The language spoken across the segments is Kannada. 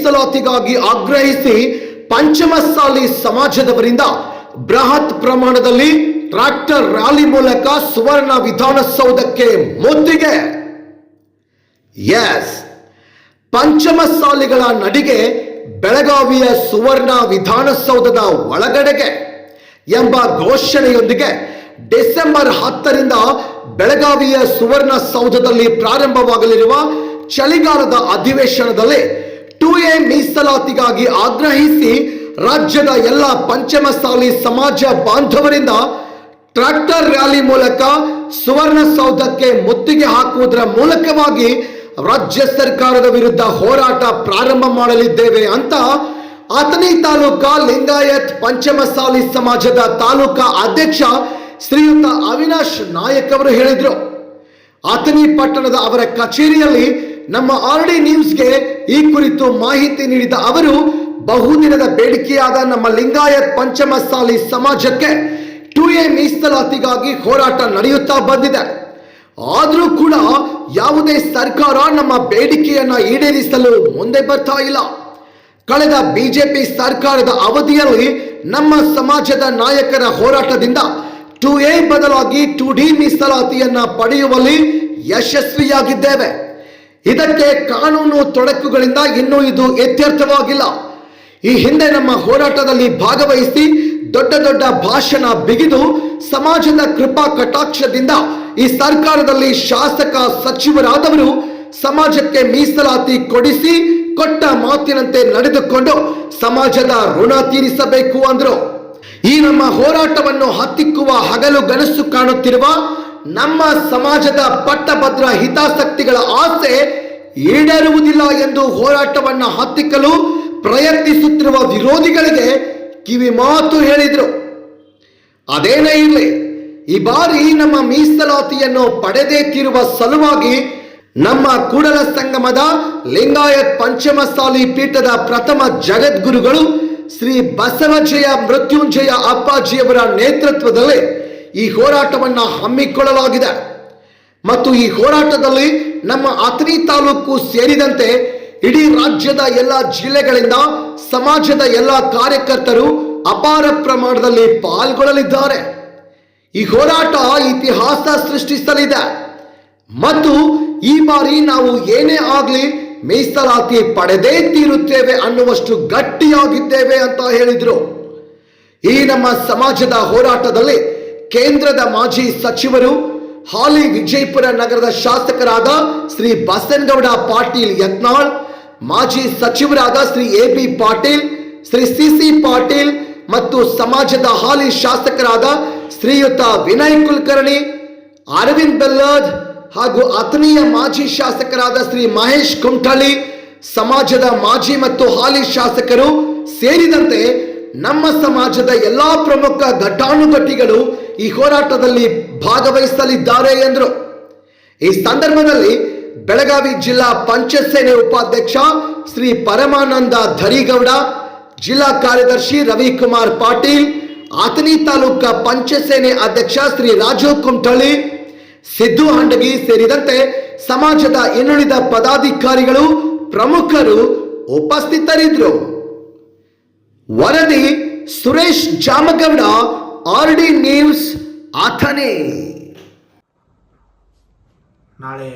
ಮೀಸಲಾತಿಗಾಗಿ ಆಗ್ರಹಿಸಿ ಪಂಚಮಸಾಲಿ ಸಮಾಜದವರಿಂದ ಬೃಹತ್ ಪ್ರಮಾಣದಲ್ಲಿ ಟ್ರ್ಯಾಕ್ಟರ್ ರ್ಯಾಲಿ ಮೂಲಕ ಸುವರ್ಣ ವಿಧಾನಸೌಧಕ್ಕೆ ಮುತ್ತಿಗೆ. ಎಸ್, ಪಂಚಮಸಾಲಿಗಳ ನಡಿಗೆ ಬೆಳಗಾವಿಯ ಸುವರ್ಣ ವಿಧಾನಸೌಧದ ಒಳಗಡೆಗೆ ಎಂಬ ಘೋಷಣೆಯೊಂದಿಗೆ ಡಿಸೆಂಬರ್ 10ರಿಂದ ಬೆಳಗಾವಿಯ ಸುವರ್ಣ ಸೌಧದಲ್ಲಿ ಪ್ರಾರಂಭವಾಗಲಿರುವ ಚಳಿಗಾಲದ ಅಧಿವೇಶನದಲ್ಲಿ 2A ಮೀಸಲಾತಿಗಾಗಿ ಆಗ್ರಹಿಸಿ ರಾಜ್ಯದ ಎಲ್ಲ ಪಂಚಮಸಾಲಿ ಸಮಾಜ ಬಾಂಧವರಿಂದ ಟ್ರ್ಯಾಕ್ಟರ್ ರ್ಯಾಲಿ ಮೂಲಕ ಸುವರ್ಣ ಸೌಧಕ್ಕೆ ಮುತ್ತಿಗೆ ಹಾಕುವುದರ ಮೂಲಕವಾಗಿ ರಾಜ್ಯ ಸರ್ಕಾರದ ವಿರುದ್ಧ ಹೋರಾಟ ಪ್ರಾರಂಭ ಮಾಡಲಿದ್ದೇವೆ ಅಂತ ಅಥಣಿ ತಾಲೂಕಾ ಲಿಂಗಾಯತ್ ಪಂಚಮಸಾಲಿ ಸಮಾಜದ ತಾಲೂಕಾ ಅಧ್ಯಕ್ಷ ಶ್ರೀಯುತ ಅವಿನಾಶ್ ನಾಯಕ್ ಅವರು ಹೇಳಿದರು. ಅಥಣಿ ಪಟ್ಟಣದ ಅವರ ಕಚೇರಿಯಲ್ಲಿ ನಮ್ಮ RD ನ್ಯೂಸ್ಗೆ ಈ ಕುರಿತು ಮಾಹಿತಿ ನೀಡಿದ ಅವರು, ಬಹುದಿನದ ಬೇಡಿಕೆಯಾದ ನಮ್ಮ ಲಿಂಗಾಯತ್ ಪಂಚಮಸಾಲಿ ಸಮಾಜಕ್ಕೆ 2A ಮೀಸಲಾತಿಗಾಗಿ ಹೋರಾಟ ನಡೆಯುತ್ತಾ ಬಂದಿದೆ. ಆದರೂ ಕೂಡ ಯಾವುದೇ ಸರ್ಕಾರ ನಮ್ಮ ಬೇಡಿಕೆಯನ್ನ ಈಡೇರಿಸಲು ಮುಂದೆ ಬರ್ತಾ ಇಲ್ಲ. ಕಳೆದ ಬಿಜೆಪಿ ಸರ್ಕಾರದ ಅವಧಿಯಲ್ಲಿ ನಮ್ಮ ಸಮಾಜದ ನಾಯಕರ ಹೋರಾಟದಿಂದ 2A ಬದಲಾಗಿ 2D ಮೀಸಲಾತಿಯನ್ನ ಪಡೆಯುವಲ್ಲಿ ಯಶಸ್ವಿಯಾಗಿದ್ದೇವೆ. ಇದಕ್ಕೆ ಕಾನೂನು ತೊಡಕುಗಳಿಂದ ಇನ್ನೂ ಇದು ಇತ್ಯರ್ಥವಾಗಿಲ್ಲ. ಈ ಹಿಂದೆ ನಮ್ಮ ಹೋರಾಟದಲ್ಲಿ ಭಾಗವಹಿಸಿ ದೊಡ್ಡ ದೊಡ್ಡ ಭಾಷಣ ಬಿಗಿದು ಸಮಾಜದ ಕೃಪಾ ಕಟಾಕ್ಷದಿಂದ ಈ ಸರ್ಕಾರದಲ್ಲಿ ಶಾಸಕ ಸಚಿವರಾದವರು ಸಮಾಜಕ್ಕೆ ಮೀಸಲಾತಿ ಕೊಡಿಸಿ ಕೊಟ್ಟ ಮಾತಿನಂತೆ ನಡೆದುಕೊಂಡು ಸಮಾಜದ ಋಣ ತೀರಿಸಬೇಕು ಅಂದ್ರು. ಈ ನಮ್ಮ ಹೋರಾಟವನ್ನು ಹತ್ತಿಕ್ಕುವ ಹಗಲು ಗನಸು ಕಾಣುತ್ತಿರುವ ನಮ್ಮ ಸಮಾಜದ ಪಟ್ಟಭದ್ರ ಹಿತಾಸಕ್ತಿಗಳ ಆಸೆ ಈಡೇರುವುದಿಲ್ಲ ಎಂದು ಹೋರಾಟವನ್ನ ಹತ್ತಿಕ್ಕಲು ಪ್ರಯತ್ನಿಸುತ್ತಿರುವ ವಿರೋಧಿಗಳಿಗೆ ಕಿವಿ ಮಾತು ಹೇಳಿದ್ರು. ಅದೇನೇ ಇರಲಿ, ಈ ಬಾರಿ ನಮ್ಮ ಮೀಸಲಾತಿಯನ್ನು ಪಡೆದೇ ತೀರುವ ಸಲುವಾಗಿ ನಮ್ಮ ಕೂಡಲ ಸಂಗಮದ ಲಿಂಗಾಯತ್ ಪಂಚಮಸಾಲಿ ಪೀಠದ ಪ್ರಥಮ ಜಗದ್ಗುರುಗಳು ಶ್ರೀ ಬಸವಜಯ ಮೃತ್ಯುಂಜಯ ಅಪ್ಪಾಜಿಯವರ ನೇತೃತ್ವದಲ್ಲಿ ಈ ಹೋರಾಟವನ್ನ ಹಮ್ಮಿಕೊಳ್ಳಲಾಗಿದೆ. ಮತ್ತು ಈ ಹೋರಾಟದಲ್ಲಿ ನಮ್ಮ ಅಥಣಿ ತಾಲೂಕು ಸೇರಿದಂತೆ ಇಡೀ ರಾಜ್ಯದ ಎಲ್ಲ ಜಿಲ್ಲೆಗಳಿಂದ ಸಮಾಜದ ಎಲ್ಲ ಕಾರ್ಯಕರ್ತರು ಅಪಾರ ಪ್ರಮಾಣದಲ್ಲಿ ಪಾಲ್ಗೊಳ್ಳಲಿದ್ದಾರೆ. ಈ ಹೋರಾಟ ಇತಿಹಾಸ ಸೃಷ್ಟಿಸಲಿದೆ ಮತ್ತು ಈ ಬಾರಿ ನಾವು ಏನೇ ಆಗಲಿ ಮೀಸಲಾತಿ ಪಡೆದೇ ತೀರುತ್ತೇವೆ ಅನ್ನುವಷ್ಟು ಗಟ್ಟಿಯಾಗಿದ್ದೇವೆ ಅಂತ ಹೇಳಿದ್ರು. ಈ ನಮ್ಮ ಸಮಾಜದ ಹೋರಾಟದಲ್ಲಿ ಕೇಂದ್ರದ ಮಾಜಿ ಸಚಿವರು, ಹಾಲಿ ವಿಜಯಪುರ ನಗರದ ಶಾಸಕರಾದ ಶ್ರೀ ಬಸನಗೌಡ ಪಾಟೀಲ್ ಯತ್ನಾಳ್, ಮಾಜಿ ಸಚಿವರಾದ ಶ್ರೀ AB ಪಾಟೀಲ್, ಶ್ರೀ CC ಪಾಟೀಲ್ ಮತ್ತು ಸಮಾಜದ ಹಾಲಿ ಶಾಸಕರಾದ ಶ್ರೀಯುತ ವಿನಯ್ ಕುಲಕರ್ಣಿ, ಅರವಿಂದ್ ಬೆಲ್ಲದ್ ಹಾಗೂ ಅಥಣಿಯ ಮಾಜಿ ಶಾಸಕರಾದ ಶ್ರೀ ಮಹೇಶ್ ಕುಮಠಳ್ಳಿ, ಸಮಾಜದ ಮಾಜಿ ಮತ್ತು ಹಾಲಿ ಶಾಸಕರು ಸೇರಿದಂತೆ ನಮ್ಮ ಸಮಾಜದ ಎಲ್ಲಾ ಪ್ರಮುಖ ಘಟಾನುಘಟಿಗಳು ಈ ಹೋರಾಟದಲ್ಲಿ ಭಾಗವಹಿಸಲಿದ್ದಾರೆ ಎಂದರು. ಈ ಸಂದರ್ಭದಲ್ಲಿ ಬೆಳಗಾವಿ ಜಿಲ್ಲಾ ಪಂಚಸೇನೆ ಉಪಾಧ್ಯಕ್ಷ ಶ್ರೀ ಪರಮಾನಂದ ಧರಿಗೌಡ, ಜಿಲ್ಲಾ ಕಾರ್ಯದರ್ಶಿ ರವಿಕುಮಾರ್ ಪಾಟೀಲ್, ಅಥಣಿ ತಾಲೂಕಾ ಪಂಚಸೇನೆ ಅಧ್ಯಕ್ಷ ಶ್ರೀ ರಾಜು ಕುಮಠಳ್ಳಿ, ಸಿದ್ದು ಹಂಡಗಿ ಸೇರಿದಂತೆ ಸಮಾಜದ ಇನ್ನುಳಿದ ಪದಾಧಿಕಾರಿಗಳು ಪ್ರಮುಖರು ಉಪಸ್ಥಿತರಿದ್ದರು. ವರದಿ ಸುರೇಶ್ ಜಾಮಗೌಡ, RD ನ್ಯೂಸ್, ಅಥಣಿ. ನಾಳೆ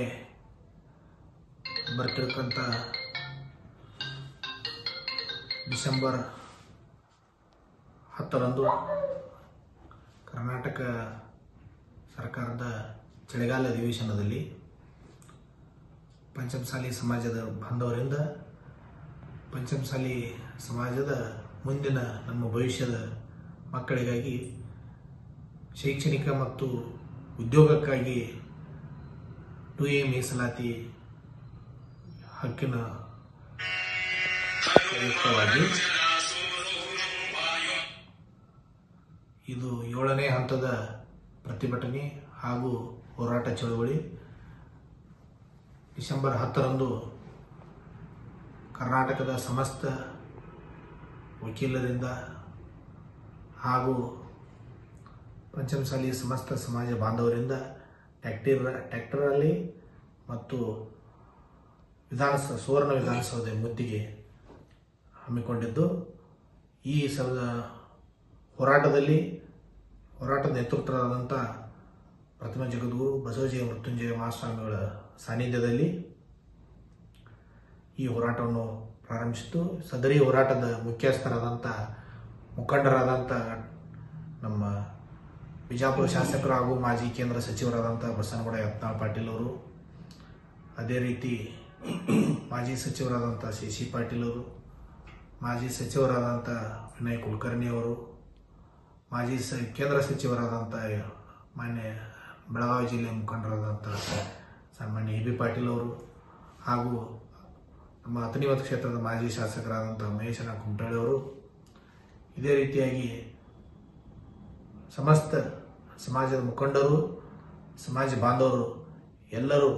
ಬರ್ತಿರ್ತಕ್ಕಂಥ ಡಿಸೆಂಬರ್ 10ರಂದು ಕರ್ನಾಟಕ ಸರ್ಕಾರದ ಚಳಿಗಾಲ ಅಧಿವೇಶನದಲ್ಲಿ ಪಂಚಮಸಾಲಿ ಸಮಾಜದ ಬಾಂಧವರಿಂದ ಪಂಚಮಸಾಲಿ ಸಮಾಜದ ಮುಂದಿನ ನಮ್ಮ ಭವಿಷ್ಯದ ಮಕ್ಕಳಿಗಾಗಿ ಶೈಕ್ಷಣಿಕ ಮತ್ತು ಉದ್ಯೋಗಕ್ಕಾಗಿ 2A ಮೀಸಲಾತಿ ಹಕ್ಕಿನ ಯುಕ್ತವಾಗಿ ಇದು 7ನೇ ಹಂತದ ಪ್ರತಿಭಟನೆ ಹಾಗೂ ಹೋರಾಟ ಚಳವಳಿ ಡಿಸೆಂಬರ್ 10ರಂದು ಕರ್ನಾಟಕದ ಸಮಸ್ತ ವಕೀಲರಿಂದ ಹಾಗೂ ಪಂಚಮಸಾಲಿ ಸಮಸ್ತ ಸಮಾಜ ಬಾಂಧವರಿಂದ ಟ್ರ್ಯಾಕ್ಟರಲ್ಲಿ ಮತ್ತು ಸುವರ್ಣ ವಿಧಾನಸೌಧ ಮುತ್ತಿಗೆ ಹಮ್ಮಿಕೊಂಡಿದ್ದು. ಈ ಹೋರಾಟದ ನೇತೃತ್ವರಾದಂಥ ಪ್ರಥಮ ಜಗದ್ಗುರು ಬಸವಜಯ ಮೃತ್ಯುಂಜಯ ಮಹಾಸ್ವಾಮಿಗಳ ಸಾನ್ನಿಧ್ಯದಲ್ಲಿ ಈ ಹೋರಾಟವನ್ನು ಪ್ರಾರಂಭಿಸಿತು. ಸದರಿ ಹೋರಾಟದ ಮುಖ್ಯಸ್ಥರಾದಂಥ ಮುಖಂಡರಾದಂಥ ನಮ್ಮ ಬಿಜಾಪುರ ಶಾಸಕರು ಹಾಗೂ ಮಾಜಿ ಕೇಂದ್ರ ಸಚಿವರಾದಂಥ ಬಸನಗೌಡ ಯತ್ನಾಳ್ ಪಾಟೀಲ್ ಅವರು, ಅದೇ ರೀತಿ ಮಾಜಿ ಸಚಿವರಾದಂಥ ಸಿ ಪಾಟೀಲ್ ಅವರು, ಮಾಜಿ ಸಚಿವರಾದಂಥ ವಿನಯ್ ಕುಲಕರ್ಣಿ ಅವರು, ಮಾಜಿ ಕೇಂದ್ರ ಸಚಿವರಾದಂಥ ಮಾನ್ಯ ಬೆಳಗಾವಿ ಜಿಲ್ಲೆಯ ಮುಖಂಡರಾದಂಥ ಸನ್ಮಾನ್ಯ ಎ ಬಿ ಪಾಟೀಲ್ ಅವರು, ಹಾಗೂ ನಮ್ಮ ಅಥಣಿ ಮತಕ್ಷೇತ್ರದ ಮಾಜಿ ಶಾಸಕರಾದಂಥ ಮಹೇಶನ ಕುಮಟಳ್ಳಿ ಅವರು, ಇದೇ ರೀತಿಯಾಗಿ ಸಮಸ್ತ ಸಮಾಜದ ಮುಖಂಡರು, ಸಮಾಜ ಬಾಂಧವರು ಎಲ್ಲರೂ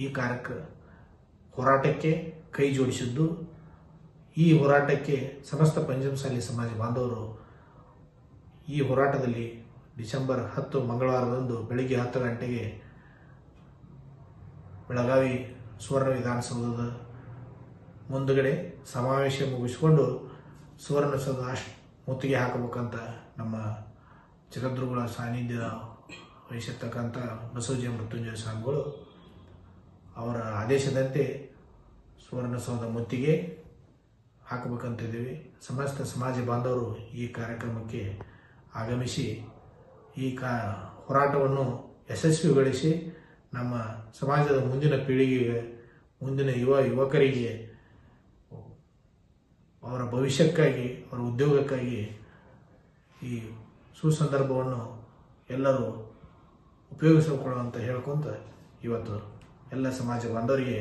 ಈ ಹೋರಾಟಕ್ಕೆ ಕೈ ಜೋಡಿಸಿದ್ದು. ಈ ಹೋರಾಟಕ್ಕೆ ಸಮಸ್ತ ಪಂಚಮಸಾಲಿ ಸಮಾಜ ಬಾಂಧವರು ಈ ಹೋರಾಟದಲ್ಲಿ ಡಿಸೆಂಬರ್ 10 ಮಂಗಳವಾರದಂದು ಬೆಳಿಗ್ಗೆ 10 ಗಂಟೆಗೆ ಬೆಳಗಾವಿ ಸುವರ್ಣ ವಿಧಾನಸೌಧದ ಮುಂದುಗಡೆ ಸಮಾವೇಶ ಮುಗಿಸಿಕೊಂಡು ಸುವರ್ಣಸೌಧ ಮುತ್ತಿಗೆ ಹಾಕಬೇಕಂತ ನಮ್ಮ ಜಗದ್ಗುರುಗಳ ಸಾನ್ನಿಧ್ಯ ವಹಿಸಿರ್ತಕ್ಕಂಥ ಬಸವಜಯ ಮೃತ್ಯುಂಜಯ ಸ್ವಾಮಿಗಳು ಅವರ ಆದೇಶದಂತೆ ಸುವರ್ಣಸೌಧ ಮುತ್ತಿಗೆ ಹಾಕಬೇಕಂತಿದ್ದೀವಿ. ಸಮಸ್ತ ಸಮಾಜ ಬಾಂಧವರು ಈ ಕಾರ್ಯಕ್ರಮಕ್ಕೆ ಆಗಮಿಸಿ ಈ ಹೋರಾಟವನ್ನು ಯಶಸ್ವಿಗೊಳಿಸಿ ನಮ್ಮ ಸಮಾಜದ ಮುಂದಿನ ಪೀಳಿಗೆಗೆ, ಮುಂದಿನ ಯುವಕರಿಗೆ ಅವರ ಭವಿಷ್ಯಕ್ಕಾಗಿ, ಅವರ ಉದ್ಯೋಗಕ್ಕಾಗಿ ಈ ಸುಸಂದರ್ಭವನ್ನು ಎಲ್ಲರೂ ಉಪಯೋಗಿಸಿಕೊಳ್ಳುವಂತ ಹೇಳ್ಕೊಂತ ಇವತ್ತು ಎಲ್ಲ ಸಮಾಜ ಬಾಂಧವರಿಗೆ